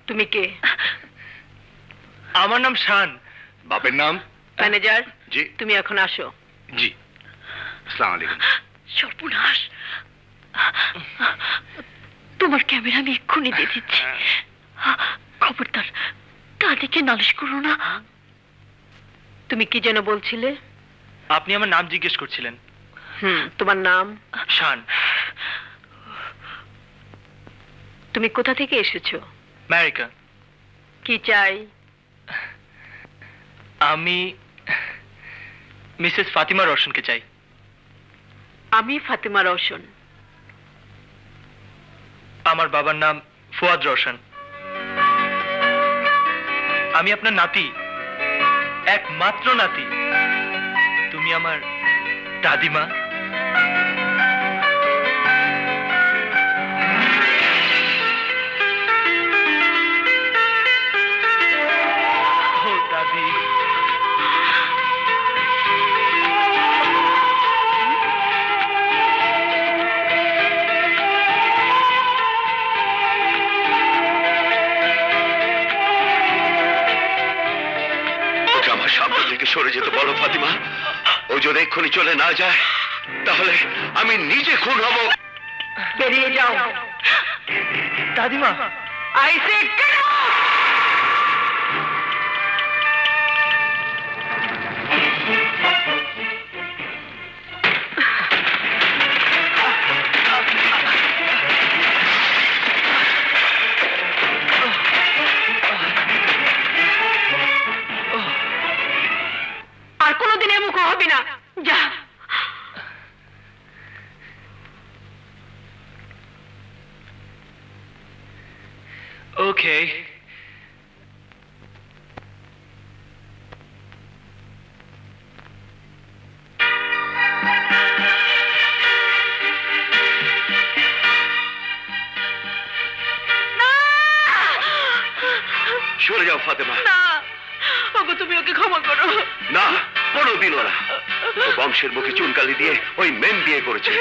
তুমি কে? আমার নাম শান। বাপের নাম? ম্যানেজার। জি। তুমি এখন আসো। জি। আসসালামু আলাইকুম। সর্বনাশ, তোমার ক্যামেরা আমি এক্ষুনি দিয়ে দিচ্ছি। খবরদার তাদেরকে নালিশ করো না। তুমি কি যেন বলছিলে? আপনি আমার নাম জিজ্ঞেস করছিলেন। তোমার নাম? শান। তুমি কোথা থেকে এসেছো? আমেরিকা। কি চাই? আমি মিসেস ফাতিমা রওশনকে চাই। আমি ফাতিমা রওশন। আমার বাবার নাম ফুয়াদ রওশন। আমি আপনার নাতি, একমাত্র নাতি। তুমি আমার দাদিমা। ও দাদি। আমার সামনে থেকে সরে যেতে বলো ফাতিমা। ও যদি এক্ষুনি চলে না যায় তাহলে আমি নিজে খুন হব। বেরিয়ে যাও। দাদিমা। আইসে আর কোনোদিন এ মুখ হবে না। যা। ওকে। সরে যাও ফাতেমা। না, ওগো তুমি ওকে ক্ষমা করো। না, কোনোদিনও না। ও বংশের মুখে চুনকালি দিয়ে ওই মেম বিয়ে করেছে।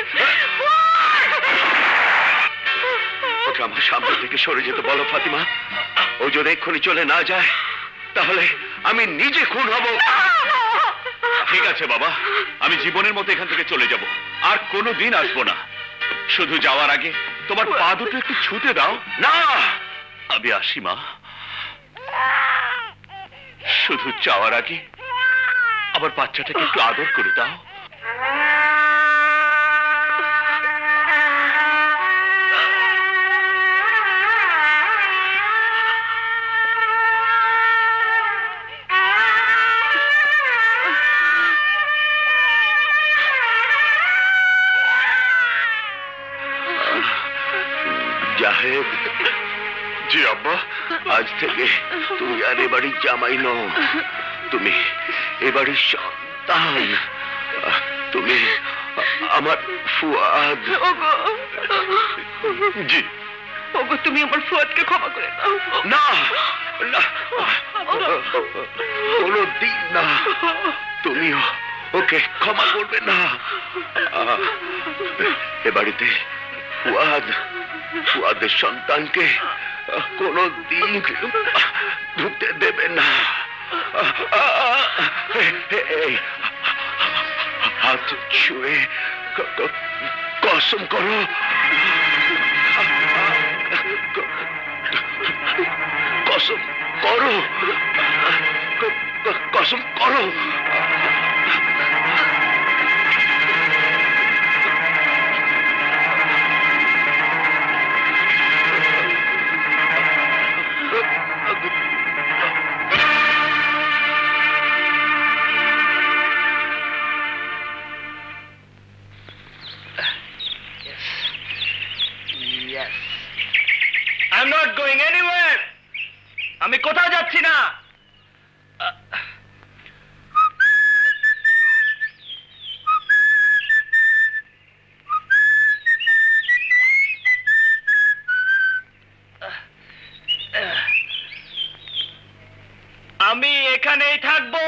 ওকে আমার সামনে থেকে সরে যেতে বলো ফাতিমা। ও যদি এক্ষুনি চলে না যায় তাহলে আমি নিজে খুন হব। ঠিক আছে বাবা, আমি জীবনের মতো এখান থেকে চলে যাব, আর কোনোদিন আসবো না। শুধু যাওয়ার আগে তোমার পা দুটো একটু ছুতে দাও। না, আমি আসি মা। শুধু যাওয়ার আগে আবার বাচ্চাটাকে একটু আদর করে দাও। জাহেদ। জি আব্বা। আজ থেকে তুমি আর এ বাড়ির জামাই নও, তুমি এ বাড়ির সন্তান। তুমি আমার ফুয়াদ। জি। ওগো তুমি আমার ফুয়াদকে ক্ষমা করে দাও। না না, কোনোদিন না। তুমিও ওকে ক্ষমা করবে না। এ বাড়িতে ফুয়াদের সন্তানকে কোনোদিন ঢুকতে দেবে না। হাত ছুঁয়ে কসম করো। কসম করো, কসম করো। I'm not going anywhere. আমি কোথাও যাচ্ছি না। আমি এখানেই থাকবো।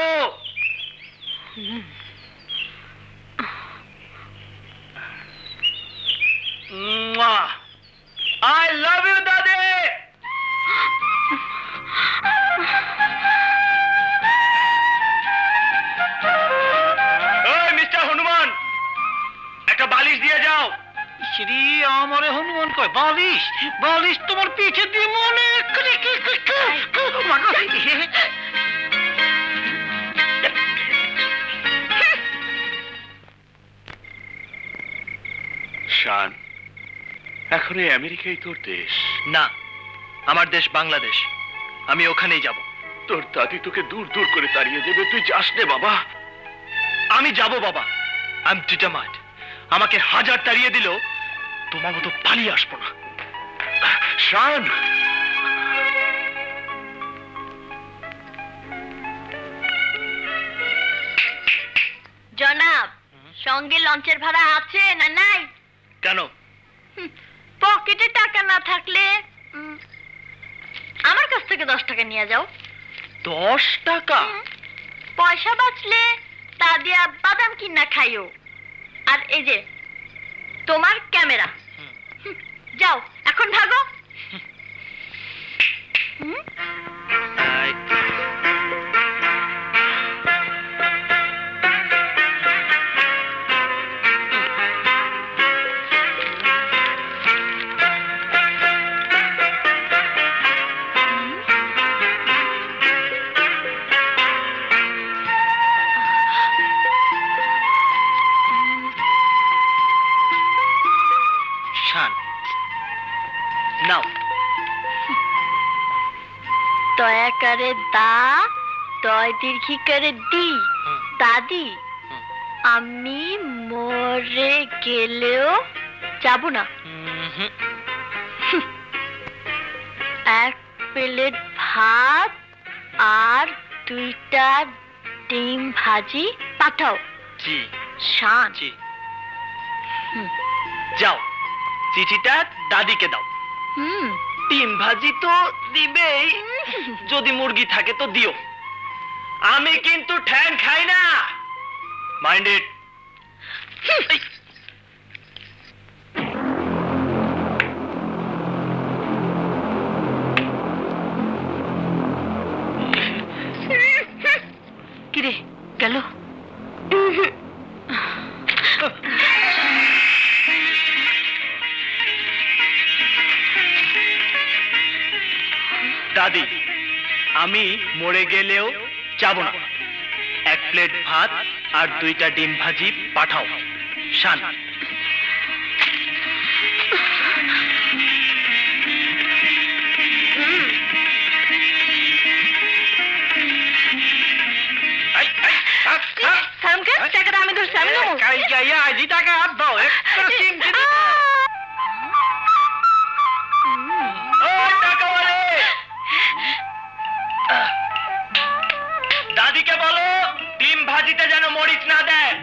I love you, Daddy. বালিশ তোমার পিছে দিয়ে মনে শান, এখন এই আমেরিকাই তোর দেশ? না, আমার দেশ বাংলাদেশ। আমি ওখানেই যাব। তোর দাদি তোকে দূর দূর করে তাড়িয়ে দেবে, তুই যাস নে বাবা। আমি যাব বাবা। I am determined. আমাকে 1000 তাড়িয়ে দিলেও তোমার মতো পালিয়ে আসবো না। শান, জনাব, সঙ্গে লঞ্চের ভাড়া আছে না নাই? কেন? পকেটে টাকা না থাকলে আমার কাছ থেকে 10 টাকা নিয়ে যাও। 10 টাকা? পয়সা বাঁচলে তা দিয়া বাদাম কিনা খাইও। আর এই যে তোমার ক্যামেরা, যাও এখন ভাগো। শান, নাও। দয়া করে দা, দয় দীর্ঘি করে দি। দাদি, আমি মরে গেলেও যাব না। এক প্লেট ভাত আর 2টা ডিম ভাজি পাঠাও। জি শান। জি। যাও, চিঠিটা দাদিকে দাও। ডিম ভাজি তো দিবেই, যদি মুরগি থাকে তো দিও। আমি কিন্তু ঠ্যাং খাই না, মাইন্ড ইট। কিরে গেল? দাদি, আমি মরে গেলেও যাব না। এক প্লেট ভাত আর 2টা ডিম ভাজি পাঠাও। শান। টাকাটা আমি ধরছি, আমি নেবো। আজি টাকা হাত দাও। দাদিকে বলো ডিম ভাজিতে যেন মরিচ না দেয়।